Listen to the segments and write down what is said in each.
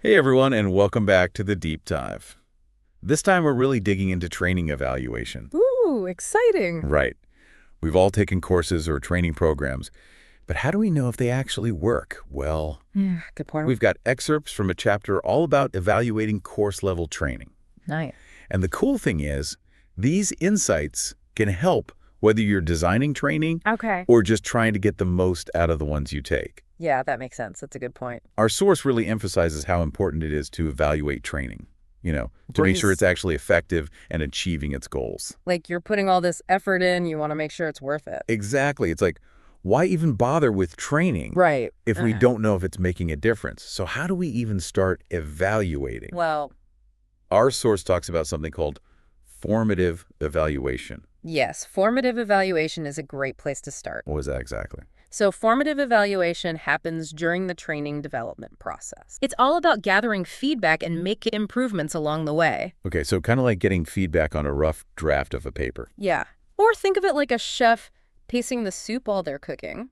Hey everyone, and welcome back to the Deep Dive. This time we're really digging into training evaluation. Ooh, exciting. Right. We've all taken courses or training programs, but how do we know if they actually work? Well, Yeah, good point. we've got excerpts from a chapter all about evaluating course-level training. Nice. And the cool thing is, these insights can help whether you're designing training Okay. or just trying to get the most out of the ones you take. Yeah, that makes sense. That's a good point. Our source really emphasizes how important it is to evaluate training, to make sure it's actually effective and achieving its goals. Like you're putting all this effort in, you want to make sure it's worth it. Exactly. It's like, why even bother with training Right. if we don't know if it's making a difference? So how do we even start evaluating? Well, Our source talks about something called formative evaluation. yes, formative evaluation is a great place to start. What was that exactly? So formative evaluation happens during the training development process. It's all about gathering feedback and making improvements along the way. Okay, so kind of like getting feedback on a rough draft of a paper. Yeah. Or think of it like a chef tasting the soup while they're cooking.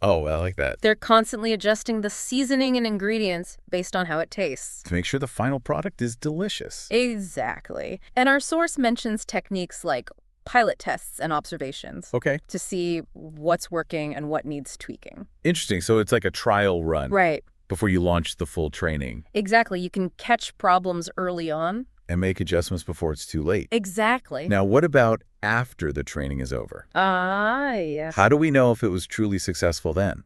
Oh, I like that. They're constantly adjusting the seasoning and ingredients based on how it tastes. To make sure the final product is delicious. Exactly. And our source mentions techniques like pilot tests and observations Okay. to see what's working and what needs tweaking. Interesting. So it's like a trial run Right. before you launch the full training Exactly. You can catch problems early on. and make adjustments before it's too late. Exactly. Now, what about after the training is over? Yes. How do we know if it was truly successful then?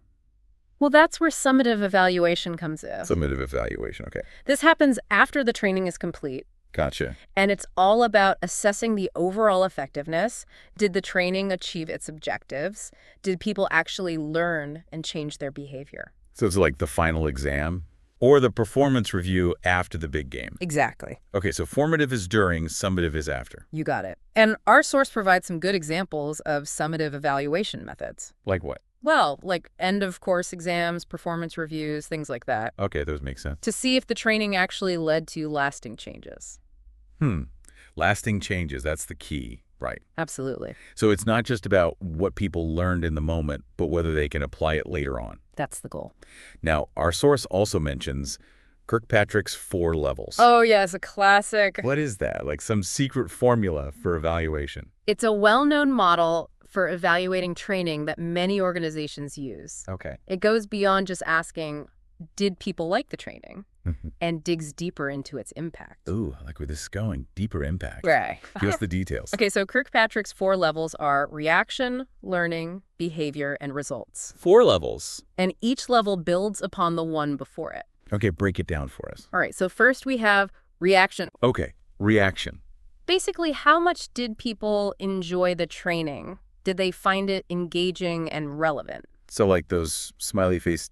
Well, that's where summative evaluation comes in. Summative evaluation. Okay. This happens after the training is complete, Gotcha. and it's all about assessing the overall effectiveness. Did the training achieve its objectives? Did people actually learn and change their behavior? So it's like the final exam or the performance review after the big game. Exactly. Okay, so formative is during, summative is after. You got it. And our source provides some good examples of summative evaluation methods. Like what? Well, like end-of-course exams, performance reviews, things like that, Okay, those make sense. to see if the training actually led to lasting changes. Lasting changes, that's the key. Right. Absolutely. So it's not just about what people learned in the moment, but whether they can apply it later on. That's the goal. Now, our source also mentions Kirkpatrick's 4 levels. Oh, yes, a classic. What is that? Like some secret formula for evaluation? It's a well-known model for evaluating training that many organizations use. Okay. It goes beyond just asking, did people like the training? And digs deeper into its impact. Ooh, I like where this is going. Deeper impact. Right. Give us the details. Okay, so Kirkpatrick's 4 levels are reaction, learning, behavior, and results. 4 levels. And each level builds upon the one before it. Okay, break it down for us. All right, so first we have reaction. Okay, reaction. Basically, how much did people enjoy the training? Did they find it engaging and relevant? So like those smiley face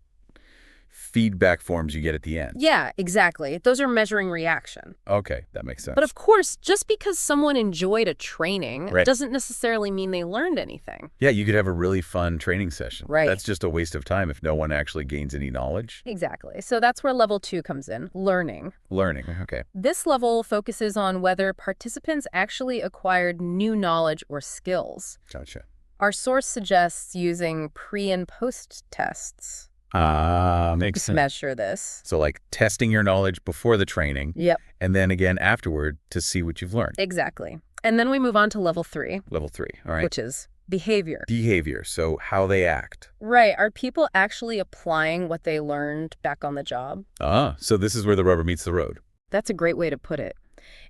feedback forms you get at the end. Yeah, exactly. Those are measuring reaction. Okay, that makes sense. But of course, just because someone enjoyed a training Right. doesn't necessarily mean they learned anything. Yeah, you could have a really fun training session. Right. That's just a waste of time if no one actually gains any knowledge. Exactly. So that's where level 2 comes in, learning. Learning, okay. This level focuses on whether participants actually acquired new knowledge or skills. Gotcha. Our source suggests using pre- and post-tests Makes to sense. measure this. So like testing your knowledge before the training Yep, and then again afterward to see what you've learned. exactly. And then we move on to level 3, Level 3, all right. which is behavior. Behavior, so how they act. Right. Are people actually applying what they learned back on the job? So this is where the rubber meets the road. That's a great way to put it.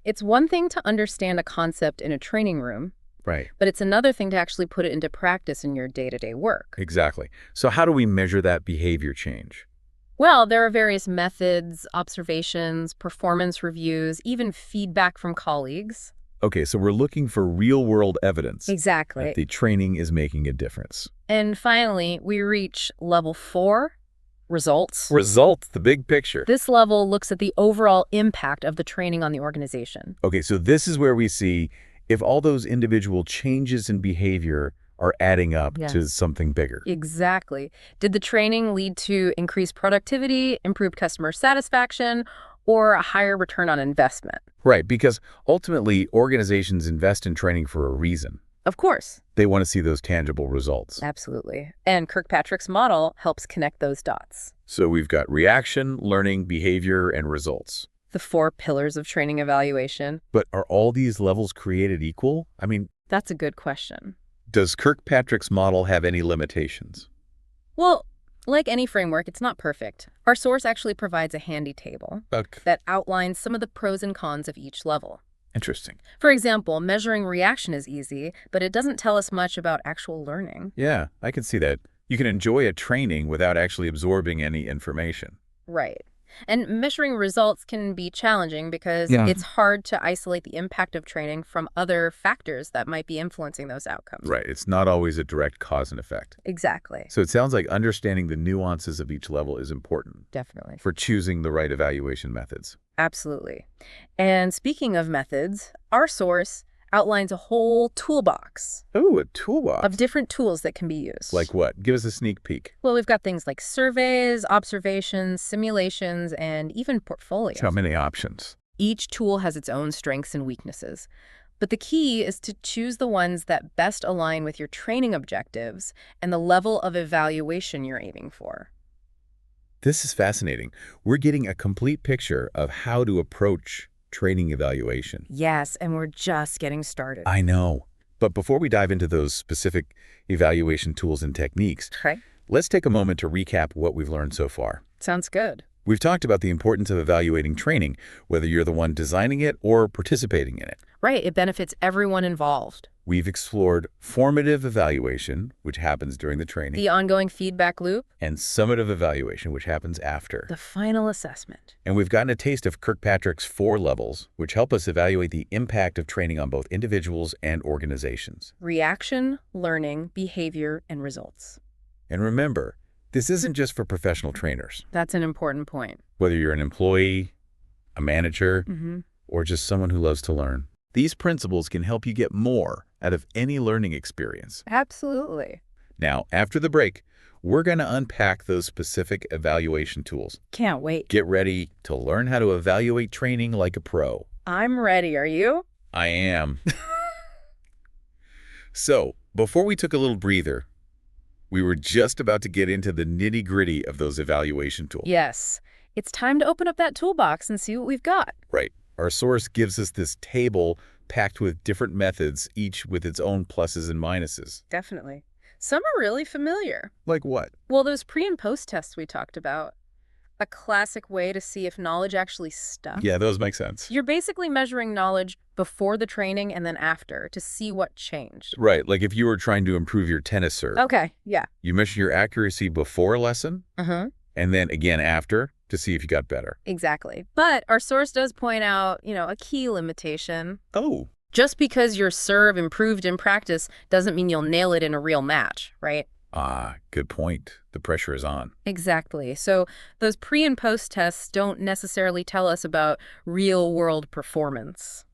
It's one thing to understand a concept in a training room, Right. but it's another thing to actually put it into practice in your day-to-day work. Exactly. So how do we measure that behavior change? Well, there are various methods, observations, performance reviews, even feedback from colleagues. Okay, so we're looking for real-world evidence Exactly. that the training is making a difference. And finally, we reach level 4, results. Results, the big picture. This level looks at the overall impact of the training on the organization. Okay, so this is where we see if all those individual changes in behavior are adding up to Yes. something bigger. Exactly. Did the training lead to increased productivity, improved customer satisfaction, or a higher return on investment? Right, because ultimately organizations invest in training for a reason. Of course. They want to see those tangible results. Absolutely. And Kirkpatrick's model helps connect those dots. So we've got reaction, learning, behavior, and results. The 4 pillars of training evaluation. But are all these levels created equal? I mean, That's a good question. does Kirkpatrick's model have any limitations? Well, like any framework, it's not perfect. Our source actually provides a handy table that outlines some of the pros and cons of each level. Interesting. For example, measuring reaction is easy, but it doesn't tell us much about actual learning. Yeah, I can see that. You can enjoy a training without actually absorbing any information. Right. And measuring results can be challenging because it's hard to isolate the impact of training from other factors that might be influencing those outcomes. Right. It's not always a direct cause and effect. Exactly. So it sounds like understanding the nuances of each level is important Definitely. for choosing the right evaluation methods. Absolutely. And speaking of methods, our source outlines a whole toolbox Oh, a toolbox. of different tools that can be used. Like what? Give us a sneak peek. Well, we've got things like surveys, observations, simulations, and even portfolios. How many options? Each tool has its own strengths and weaknesses. But the key is to choose the ones that best align with your training objectives and the level of evaluation you're aiming for. This is fascinating. We're getting a complete picture of how to approach training evaluation. Yes, and we're just getting started. I know. But before we dive into those specific evaluation tools and techniques, Okay. let's take a moment to recap what we've learned so far. Sounds good. We've talked about the importance of evaluating training, whether you're the one designing it or participating in it. Right, it benefits everyone involved. We've explored formative evaluation, which happens during the training, The ongoing feedback loop, and summative evaluation, which happens after. the final assessment. And we've gotten a taste of Kirkpatrick's 4 levels, which help us evaluate the impact of training on both individuals and organizations. Reaction, learning, behavior, and results. And remember, this isn't just for professional trainers. That's an important point. Whether you're an employee, a manager, Mm-hmm. or just someone who loves to learn, these principles can help you get more out of any learning experience. Absolutely. Now, after the break, we're going to unpack those specific evaluation tools. Can't wait. Get ready to learn how to evaluate training like a pro. I'm ready. Are you? I am. So, before we took a little breather, we were just about to get into the nitty-gritty of those evaluation tools. Yes. It's time to open up that toolbox and see what we've got. Right. Our source gives us this table packed with different methods, each with its own pluses and minuses. Definitely. Some are really familiar. Like what? Well, those pre- and post-tests we talked about. A classic way to see if knowledge actually stuck. Yeah, those make sense. You're basically measuring knowledge before the training and then after to see what changed. Right, like if you were trying to improve your tennis serve. Okay, yeah. You measure your accuracy before a lesson, Uh-huh. and then again after to see if you got better. Exactly. But our source does point out, a key limitation. Oh. Just because your serve improved in practice doesn't mean you'll nail it in a real match, right? Ah, good point. The pressure is on. Exactly. So those pre- and post-tests don't necessarily tell us about real-world performance.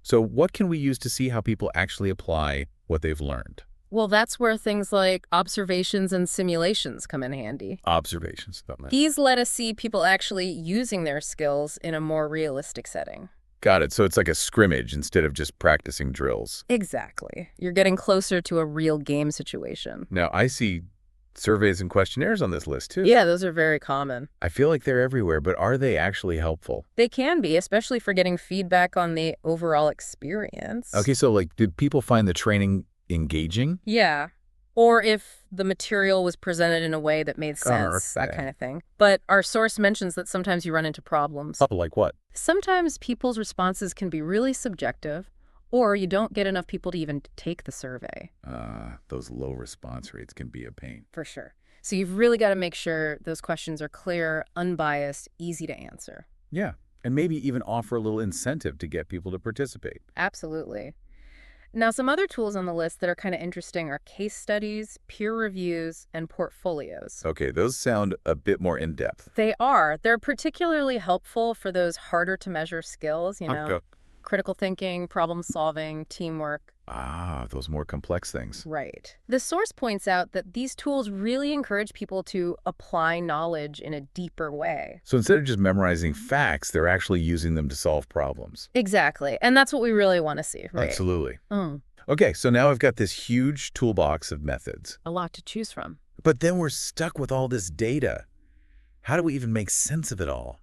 So what can we use to see how people actually apply what they've learned? Well, that's where things like observations and simulations come in handy. Observations. These let us see people actually using their skills in a more realistic setting. Got it. So it's like a scrimmage instead of just practicing drills. Exactly. You're getting closer to a real game situation. Now, I see surveys and questionnaires on this list, too. Yeah, those are very common. I feel like they're everywhere, but are they actually helpful? They can be, especially for getting feedback on the overall experience. Okay, so did people find the training engaging? Yeah. Or if the material was presented in a way that made sense, that kind of thing. But our source mentions that sometimes you run into problems. Like what? Sometimes people's responses can be really subjective, or you don't get enough people to even take the survey. Those low response rates can be a pain. For sure. So you've really got to make sure those questions are clear, unbiased, easy to answer. Yeah, and maybe even offer a little incentive to get people to participate. Absolutely. Now, some other tools on the list that are kind of interesting are case studies, peer reviews, and portfolios. Okay, those sound a bit more in-depth. They are. They're particularly helpful for those harder to measure skills, critical thinking, problem solving, teamwork. Those more complex things. Right. The source points out that these tools really encourage people to apply knowledge in a deeper way. So instead of just memorizing facts, they're actually using them to solve problems. Exactly. And that's what we really want to see, right? Absolutely. Okay, so now I've got this huge toolbox of methods. A lot to choose from. But then we're stuck with all this data. How do we even make sense of it all?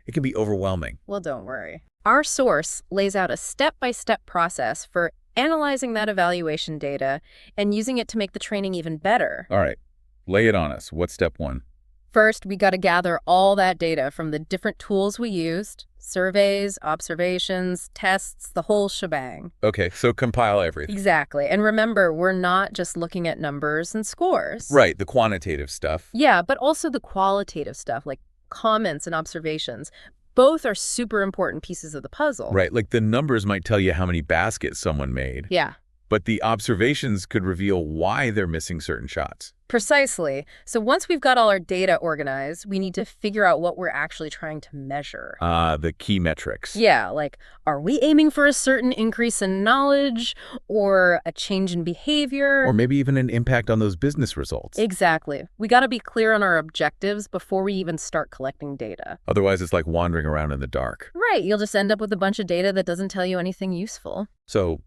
It can be overwhelming. Well, don't worry. Our source lays out a step-by-step process for analyzing that evaluation data and using it to make the training even better. All right, lay it on us. What's step one? First, we got to gather all that data from the different tools we used, surveys, observations, tests, the whole shebang. Okay, so compile everything. Exactly. And remember, we're not just looking at numbers and scores. Right, the quantitative stuff. Yeah, but also the qualitative stuff, like comments and observations. Both are super important pieces of the puzzle. Right, like the numbers might tell you how many baskets someone made. Yeah. But the observations could reveal why they're missing certain shots. Precisely. So once we've got all our data organized, we need to figure out what we're actually trying to measure. The key metrics. Yeah, like, are we aiming for a certain increase in knowledge or a change in behavior? Or maybe even an impact on those business results. Exactly. We got to be clear on our objectives before we even start collecting data. Otherwise, it's like wandering around in the dark. Right. You'll just end up with a bunch of data that doesn't tell you anything useful. So,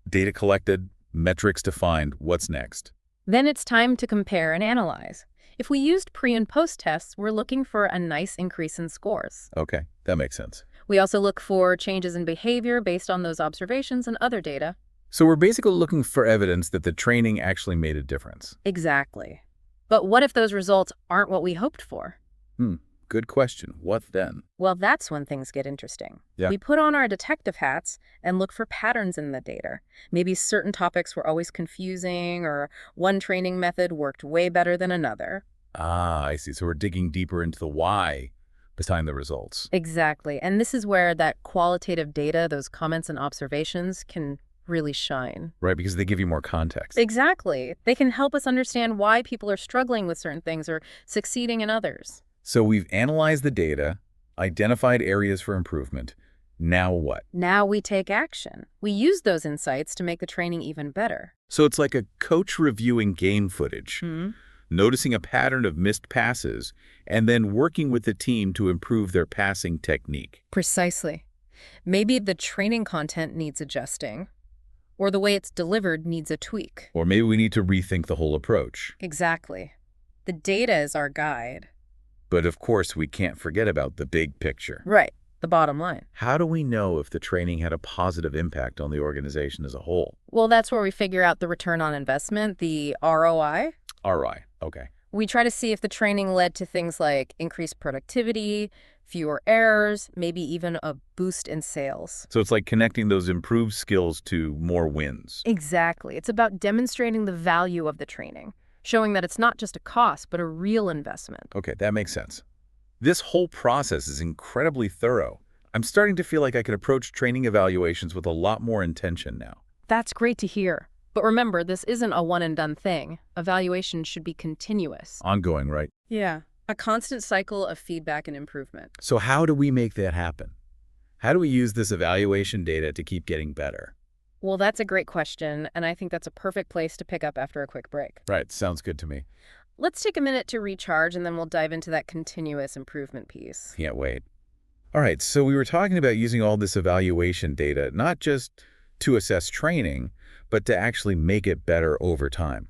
data collected, metrics defined, what's next? Then it's time to compare and analyze. If we used pre- and post-tests, we're looking for a nice increase in scores. Okay, that makes sense. We also look for changes in behavior based on those observations and other data. So we're basically looking for evidence that the training actually made a difference. Exactly. But what if those results aren't what we hoped for? Good question. What then? Well, that's when things get interesting. Yeah. We put on our detective hats and look for patterns in the data. Maybe certain topics were always confusing, or one training method worked way better than another. I see. So we're digging deeper into the why behind the results. Exactly. And this is where that qualitative data, those comments and observations, can really shine. Right, because they give you more context. Exactly. They can help us understand why people are struggling with certain things or succeeding in others. So we've analyzed the data, identified areas for improvement. Now what? Now we take action. We use those insights to make the training even better. So it's like a coach reviewing game footage, noticing a pattern of missed passes, and then working with the team to improve their passing technique. Precisely. Maybe the training content needs adjusting, or the way it's delivered needs a tweak. Or maybe we need to rethink the whole approach. Exactly. The data is our guide. But of course, we can't forget about the big picture. Right. The bottom line. How do we know if the training had a positive impact on the organization as a whole? Well, that's where we figure out the return on investment, the ROI. ROI, okay. We try to see if the training led to things like increased productivity, fewer errors, maybe even a boost in sales. So it's like connecting those improved skills to more wins. Exactly. It's about demonstrating the value of the training, showing that it's not just a cost, but a real investment. Okay, that makes sense. This whole process is incredibly thorough. I'm starting to feel like I can approach training evaluations with a lot more intention now. That's great to hear. But remember, this isn't a one-and-done thing. Evaluation should be continuous. Ongoing, right? Yeah. A constant cycle of feedback and improvement. So how do we make that happen? How do we use this evaluation data to keep getting better? Well, that's a great question, and I think that's a perfect place to pick up after a quick break. Right, sounds good to me. Let's take a minute to recharge, and then we'll dive into that continuous improvement piece. Can't wait. All right, so we were talking about using all this evaluation data, not just to assess training, but to actually make it better over time.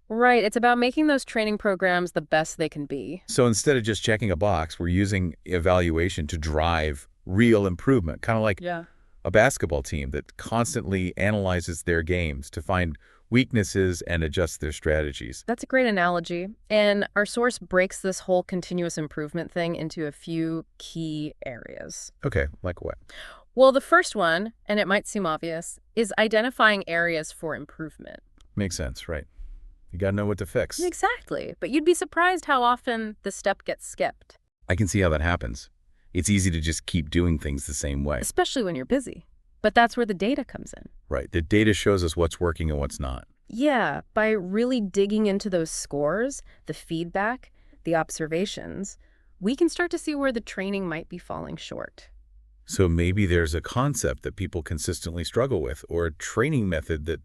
Right, it's about making those training programs the best they can be. So instead of just checking a box, we're using evaluation to drive real improvement, kind of like a basketball team that constantly analyzes their games to find weaknesses and adjust their strategies. That's a great analogy. And our source breaks this whole continuous improvement thing into a few key areas. Okay, like what? Well, the first one, and it might seem obvious, is identifying areas for improvement. Makes sense, right? You gotta know what to fix. Exactly. But you'd be surprised how often the step gets skipped. I can see how that happens. It's easy to just keep doing things the same way. Especially when you're busy. But that's where the data comes in. Right. The data shows us what's working and what's not. Yeah, by really digging into those scores, the feedback, the observations, we can start to see where the training might be falling short. So maybe there's a concept that people consistently struggle with, or a training method that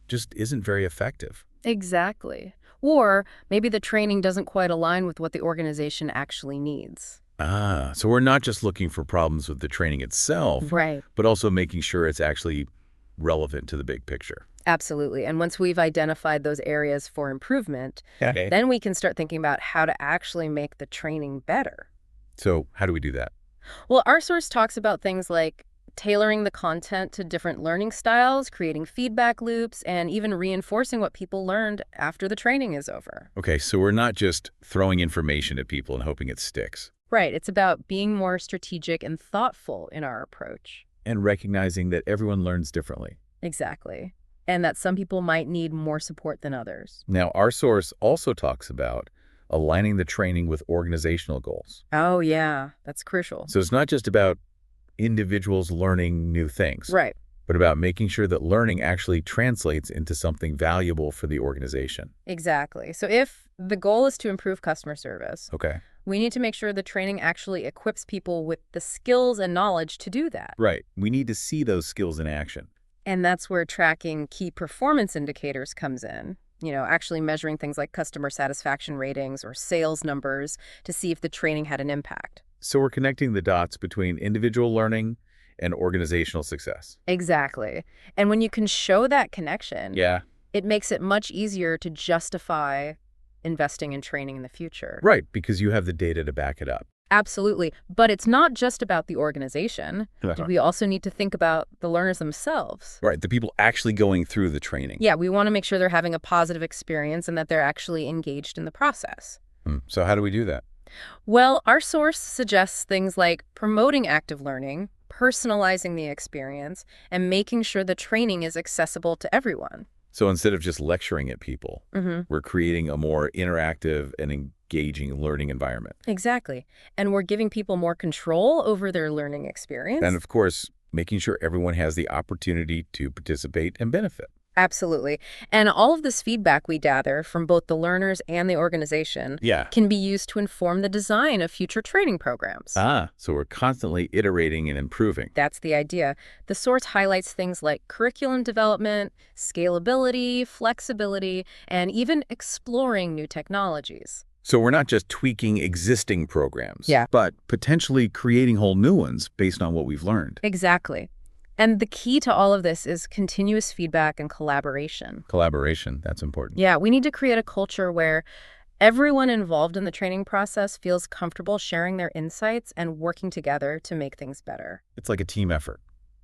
just isn't very effective. Exactly. Or maybe the training doesn't quite align with what the organization actually needs. So we're not just looking for problems with the training itself, Right. but also making sure it's actually relevant to the big picture. Absolutely. And once we've identified those areas for improvement, Okay. then we can start thinking about how to actually make the training better. So how do we do that? Well, our source talks about things like tailoring the content to different learning styles, creating feedback loops, and even reinforcing what people learned after the training is over. Okay, so we're not just throwing information at people and hoping it sticks. Right. It's about being more strategic and thoughtful in our approach. And recognizing that everyone learns differently. Exactly. And that some people might need more support than others. Now, our source also talks about aligning the training with organizational goals. Oh, yeah. That's crucial. So it's not just about individuals learning new things, Right. but about making sure that learning actually translates into something valuable for the organization. Exactly. So if the goal is to improve customer service, Okay. we need to make sure the training actually equips people with the skills and knowledge to do that. Right. We need to see those skills in action. And that's where tracking key performance indicators comes in. Actually measuring things like customer satisfaction ratings or sales numbers to see if the training had an impact. So we're connecting the dots between individual learning and organizational success. Exactly. And when you can show that connection, Yeah. it makes it much easier to justify investing in training in the future. Right, because you have the data to back it up. Absolutely. But it's not just about the organization. We also need to think about the learners themselves. Right, the people actually going through the training. Yeah, we want to make sure they're having a positive experience and that they're actually engaged in the process. So how do we do that? Well, our source suggests things like promoting active learning, personalizing the experience, and making sure the training is accessible to everyone. So instead of just lecturing at people, we're creating a more interactive and engaging learning environment. Exactly. And we're giving people more control over their learning experience. And of course, making sure everyone has the opportunity to participate and benefit. Absolutely. And all of this feedback we gather from both the learners and the organization can be used to inform the design of future training programs. So we're constantly iterating and improving. That's the idea. The source highlights things like curriculum development, scalability, flexibility, and even exploring new technologies. So we're not just tweaking existing programs, Yeah. but potentially creating whole new ones based on what we've learned. Exactly. And the key to all of this is continuous feedback and collaboration. Collaboration, that's important. Yeah, we need to create a culture where everyone involved in the training process feels comfortable sharing their insights and working together to make things better. It's like a team effort.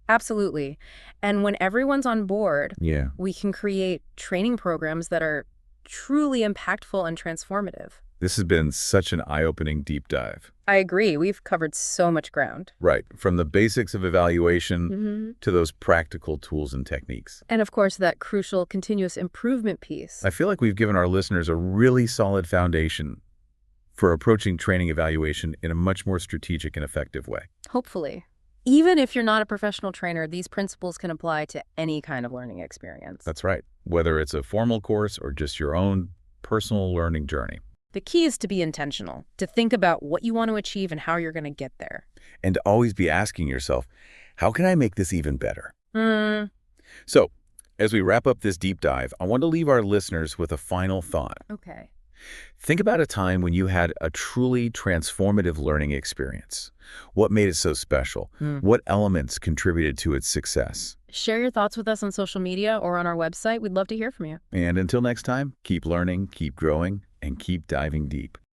Absolutely. And when everyone's on board, Yeah. we can create training programs that are truly impactful and transformative. This has been such an eye-opening deep dive. I agree. We've covered so much ground. Right, from the basics of evaluation to those practical tools and techniques. And of course, that crucial continuous improvement piece. I feel like we've given our listeners a really solid foundation for approaching training evaluation in a much more strategic and effective way. Hopefully. Even if you're not a professional trainer, these principles can apply to any kind of learning experience. That's right, whether it's a formal course or just your own personal learning journey. The key is to be intentional, to think about what you want to achieve and how you're going to get there. And to always be asking yourself, how can I make this even better? So, as we wrap up this deep dive, I want to leave our listeners with a final thought. Okay. Think about a time when you had a truly transformative learning experience. What made it so special? What elements contributed to its success? Share your thoughts with us on social media or on our website. We'd love to hear from you. And until next time, keep learning, keep growing, and keep diving deep.